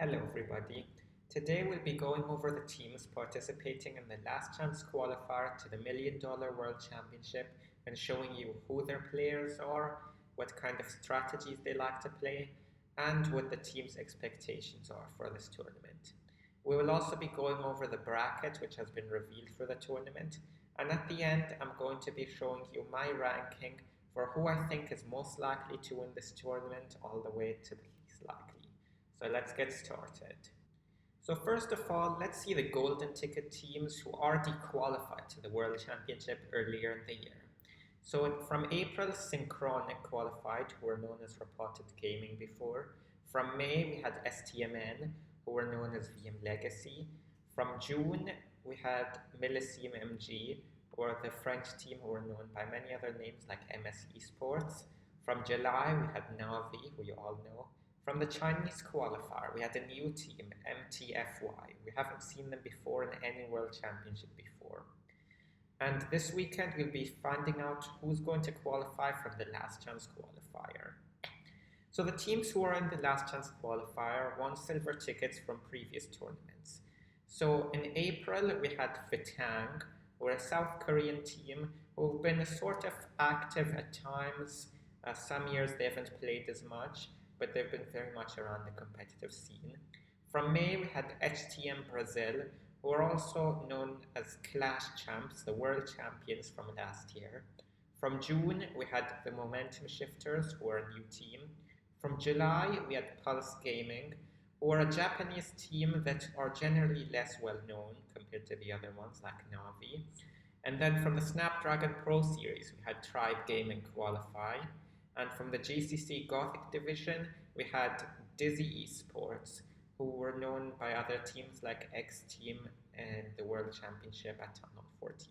Hello everybody. Today we'll be going over the teams participating in the last chance qualifier to the $1 million World Championship and showing you who their players are, what kind of strategies they like to play, and what the team's expectations are for this tournament. We will also be going over the bracket which has been revealed for the tournament, and at the end I'm going to be showing you my ranking for who I think is most likely to win this tournament all the way to the least likely. So let's get started. So first of all, let's see the golden ticket teams who already qualified to the World Championship earlier in the year. So from April, Synchronic qualified, who were known as Reported Gaming before. From May, we had STMN, who were known as VM Legacy. From June, we had Millesime MG, who were the French team who were known by many other names like MS Esports. From July, we had Navi, who you all know. From the Chinese qualifier, we had a new team, MTFY. We haven't seen them before in any World Championship before. And this weekend, we'll be finding out who's going to qualify from the last chance qualifier. So the teams who are in the last chance qualifier won silver tickets from previous tournaments. So in April, we had Vatang, who are a South Korean team who've been sort of active at times. Some years they haven't played as much, but they've been very much around the competitive scene. From May, we had HTM Brazil, who are also known as Clash Champs, the world champions from last year. From June, we had the Momentum Shifters, who are a new team. From July, we had Pulse Gaming, who are a Japanese team that are generally less well known compared to the other ones like Navi. And then from the Snapdragon Pro Series, we had Tribe Gaming qualify. And from the GCC Gothic division, we had Dizi Esports, who were known by other teams like X Team and the World Championship at Tunnel 14.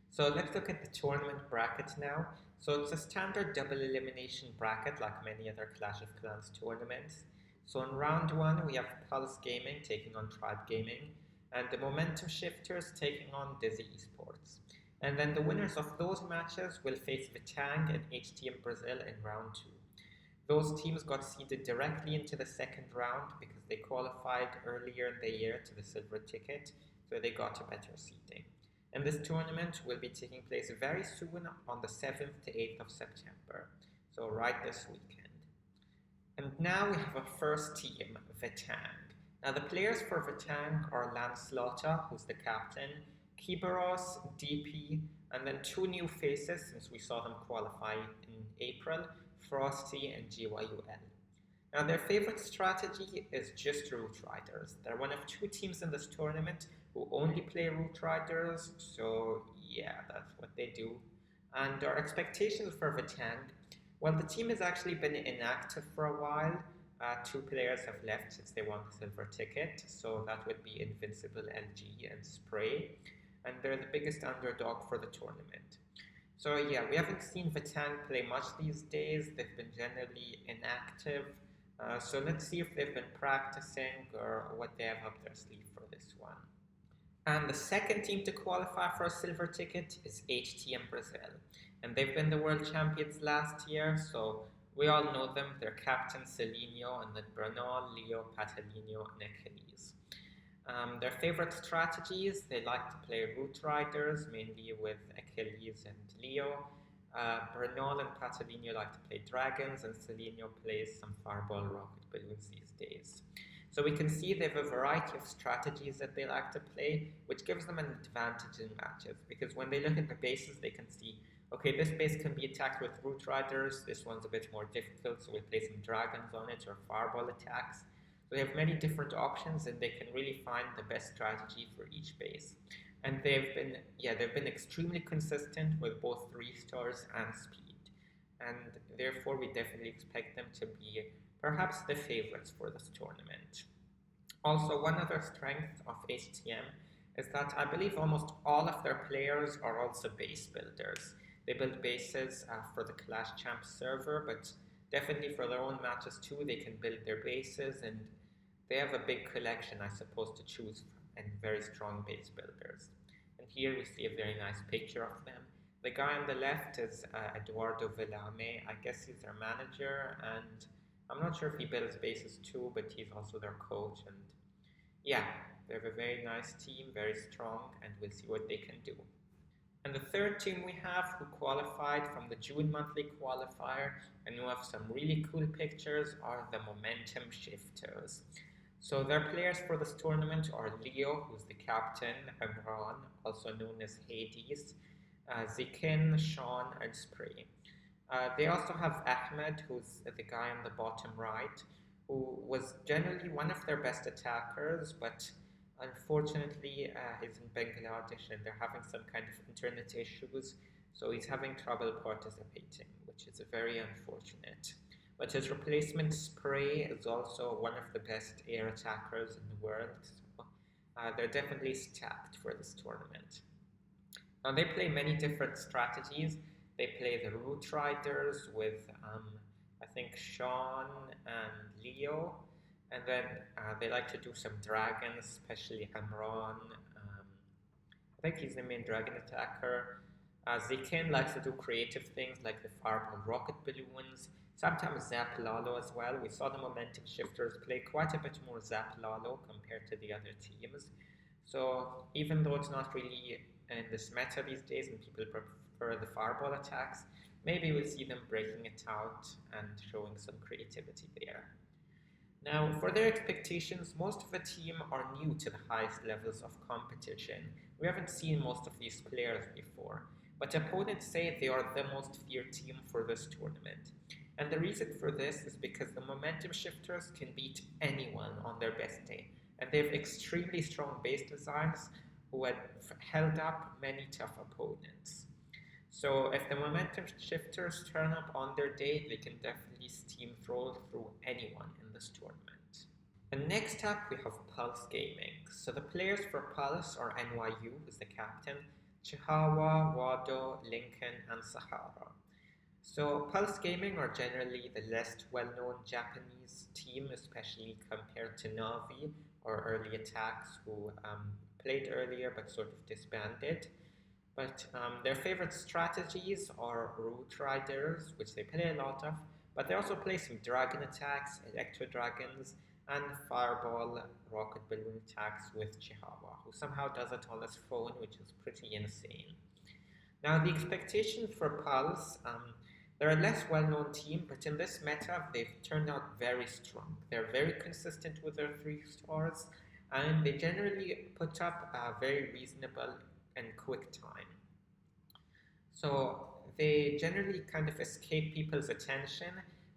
So let's look at the tournament bracket now. So it's a standard double elimination bracket like many other Clash of Clans tournaments. So in round one, we have Pulse Gaming taking on Tribe Gaming, and the Momentum Shifters taking on Dizi Esports. And then the winners of those matches will face Vatang and HTM Brazil in round two. Those teams got seeded directly into the second round because they qualified earlier in the year to the silver ticket, so they got a better seeding. And this tournament will be taking place very soon on the 7th to 8th of September, so right this weekend. And now we have a first team, Vatang. Now the players for Vatang are Lancelota, who's the captain, Kibaros, DP, and then two new faces since we saw them qualify in April, Frosty and GYUL. Now their favorite strategy is just Root Riders. They're one of two teams in this tournament who only play Root Riders, so yeah, that's what they do. And our expectations for Vatang, well, the team has actually been inactive for a while. Two players have left since they won the silver ticket, so that would be Invincible LG and Spray, and they're the biggest underdog for the tournament. So yeah, we haven't seen Vatang play much these days. They've been generally inactive. So let's see if they've been practicing or what they have up their sleeve for this one. And the second team to qualify for a silver ticket is HTM Brazil. And they've been the world champions last year, so we all know them. Their captain Celinho, and then Bernal, Leo, Patalino, and Achilles. Their favorite strategies, they like to play Root Riders, mainly with Achilles and Leo. Bernal and Patalino like to play Dragons, and Celinho plays some Fireball Rocket Balloons these days. So we can see they have a variety of strategies that they like to play, which gives them an advantage in matches, because when they look at the bases, they can see, okay, this base can be attacked with Root Riders, this one's a bit more difficult, so we play some Dragons on it, or Fireball attacks. So they have many different options, and they can really find the best strategy for each base. And they've been extremely consistent with both 3 stars and speed. And therefore, we definitely expect them to be perhaps the favorites for this tournament. Also, one other strength of HTM is that I believe almost all of their players are also base builders. They build bases for the Clash Champs server, but definitely for their own matches too, they can build their bases, and they have a big collection, I suppose, to choose from, and very strong base builders. And here we see a very nice picture of them. The guy on the left is Eduardo Villame. I guess he's their manager, and I'm not sure if he builds bases too, but he's also their coach. And yeah, they have a very nice team, very strong, and we'll see what they can do. And the third team we have who qualified from the June monthly qualifier and who have some really cool pictures are the Momentum Shifters. So their players for this tournament are Leo, who's the captain, Imran, also known as Hades, Zikin, Sean, and Spray. They also have Ahmed, who's the guy on the bottom right, who was generally one of their best attackers, but unfortunately he's in Bangladesh and they're having some kind of internet issues, so he's having trouble participating, which is very unfortunate. But his replacement Spray is also one of the best air attackers in the world, so they're definitely stacked for this tournament. Now they play many different strategies. They play the Root Riders with, I think, Sean and Leo. And then they like to do some dragons, especially Imran. I think he's the main dragon attacker. Zikin likes to do creative things like the fireball rocket balloons, sometimes Zap Lalo as well. We saw the Momentum Shifters play quite a bit more Zap Lalo compared to the other teams. So even though it's not really in this meta these days and people prefer the fireball attacks, maybe we'll see them breaking it out and showing some creativity there. Now, for their expectations, most of the team are new to the highest levels of competition. We haven't seen most of these players before, but opponents say they are the most feared team for this tournament. And the reason for this is because the Momentum Shifters can beat anyone on their best day, and they have extremely strong base designs who have held up many tough opponents. So if the Momentum Shifters turn up on their day, they can definitely steamroll through anyone in this tournament. And next up we have Pulse Gaming. So the players for Pulse are NYU, who's the captain, Chihuahua, Wado, Lincoln, and Sahara. So Pulse Gaming are generally the less well-known Japanese team, especially compared to Navi or Early Attacks, who played earlier but sort of disbanded. But their favorite strategies are Root Riders, which they play a lot of, but they also play some Dragon attacks, Electro Dragons, and Fireball Rocket Balloon attacks with Chihuahua, who somehow does it on his phone, which is pretty insane. Now, the expectations for Pulse, they're a less well-known team, but in this meta, they've turned out very strong. They're very consistent with their 3 stars, and they generally put up a very reasonable and quick time. So they generally kind of escape people's attention,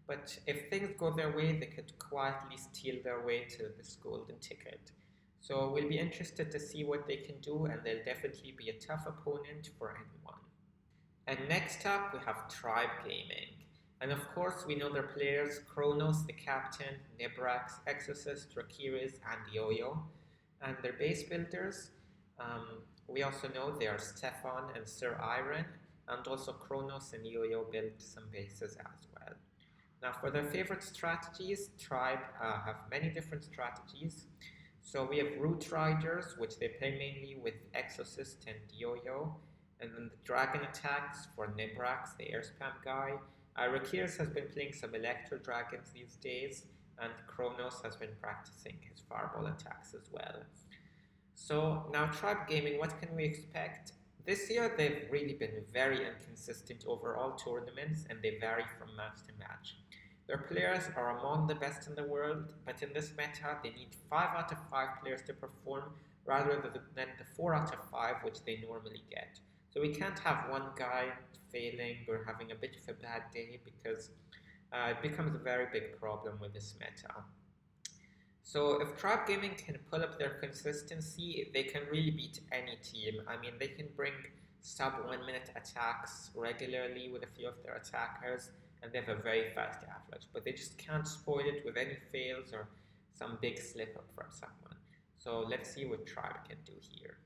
but if things go their way, they could quietly steal their way to this golden ticket. So we'll be interested to see what they can do, and they'll definitely be a tough opponent for anyone. And next up, we have Tribe Gaming. And of course, we know their players, Kronos, the captain, Nibrax, Exorcist, Rakiris, and Yo-Yo. And their base builders, we also know they are Stefan and Sir Iron, and also Kronos and Yo-Yo built some bases as well. Now for their favorite strategies, Tribe have many different strategies. So we have Root Riders, which they play mainly with Exorcist and Yo-Yo, and then the Dragon attacks for Nibrax, the air spam guy. Rakiris has been playing some Electro Dragons these days, and Kronos has been practicing his Fireball attacks as well. So now Tribe Gaming, what can we expect? This year they've really been very inconsistent over all tournaments, and they vary from match to match. Their players are among the best in the world, but in this meta they need 5 out of 5 players to perform rather than the 4 out of 5 which they normally get. So we can't have one guy failing or having a bit of a bad day, because it becomes a very big problem with this meta. So if Tribe Gaming can pull up their consistency, they can really beat any team. I mean, they can bring sub 1 minute attacks regularly with a few of their attackers, and they have a very fast average, but they just can't spoil it with any fails or some big slip up from someone. So let's see what Tribe can do here.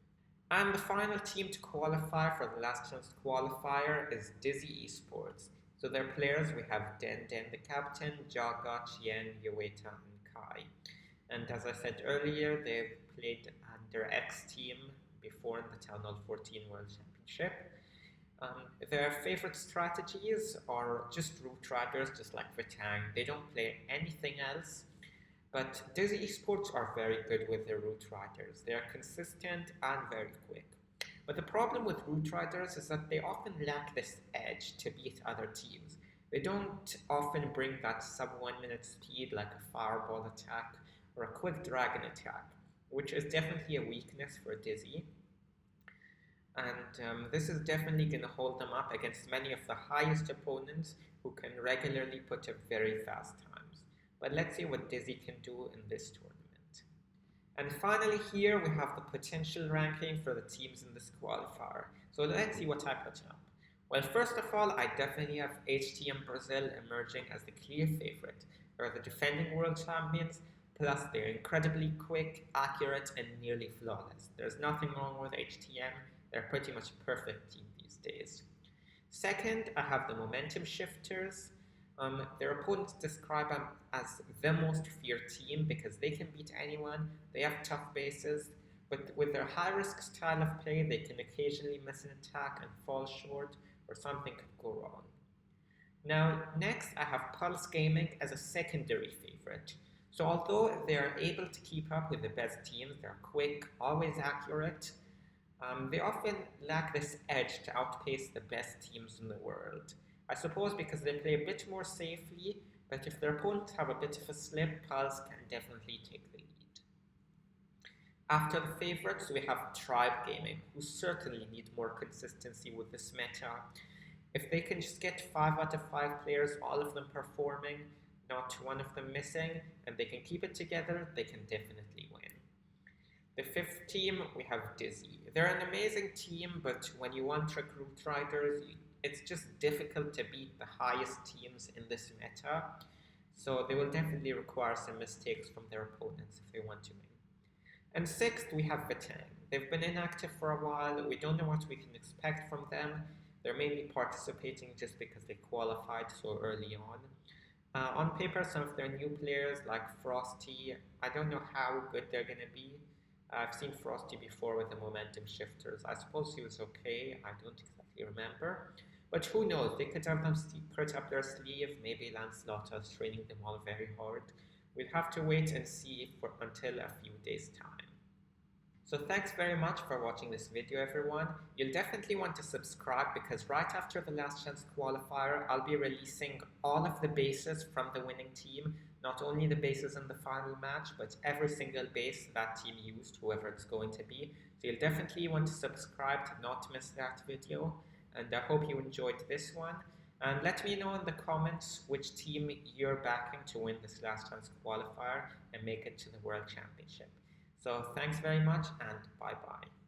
And the final team to qualify for the last chance qualifier is Dizi Esports. So their players, we have Den Den the captain, Jaga, Chien, Yoeta, and Kai. And as I said earlier, they've played under X team before in the Town Hall 14 World Championship. Their favorite strategies are just route riders, just like Vatang. They don't play anything else. But Dizi Esports are very good with their route riders. They are consistent and very quick. But the problem with route riders is that they often lack this edge to beat other teams. They don't often bring that sub 1 minute speed like a fireball attack or a quick dragon attack, which is definitely a weakness for Dizi. And this is definitely going to hold them up against many of the highest opponents who can regularly put up very fast times. But let's see what Dizi can do in this tournament. And finally here we have the potential ranking for the teams in this qualifier. So let's see what I put up. Well, first of all, I definitely have HTM Brazil emerging as the clear favorite. They're the defending world champions, plus they're incredibly quick, accurate, and nearly flawless. There's nothing wrong with HTM. They're pretty much a perfect team these days. Second, I have the momentum shifters. Their opponents describe them as the most feared team because they can beat anyone, they have tough bases, but with their high-risk style of play, they can occasionally miss an attack and fall short, or something could go wrong. Now, next I have Pulse Gaming as a secondary favorite. So although they are able to keep up with the best teams, they're quick, always accurate, they often lack this edge to outpace the best teams in the world. I suppose because they play a bit more safely, but if their opponents have a bit of a slip, Pulse can definitely take the lead. After the favorites, we have Tribe Gaming, who certainly need more consistency with this meta. If they can just get 5 out of 5 players, all of them performing, not one of them missing, and they can keep it together, they can definitely win. The fifth team, we have Dizi. They're an amazing team, but when you want trick route riders, it's just difficult to beat the highest teams in this meta. So they will definitely require some mistakes from their opponents if they want to win. And sixth, we have Vatang. They've been inactive for a while. We don't know what we can expect from them. They're mainly participating just because they qualified so early on. On paper, some of their new players like Frosty, I don't know how good they're going to be. I've seen Frosty before with the momentum shifters. I suppose he was okay. I don't exactly remember. But who knows? They could have them put up their sleeve. Maybe Lancelot is training them all very hard. We'll have to wait and see until a few days' time. So thanks very much for watching this video, everyone. You'll definitely want to subscribe because right after the last chance qualifier, I'll be releasing all of the bases from the winning team. Not only the bases in the final match, but every single base that team used, whoever it's going to be. So you'll definitely want to subscribe to not miss that video. And I hope you enjoyed this one. And let me know in the comments which team you're backing to win this last chance qualifier and make it to the World Championship. So thanks very much and bye bye.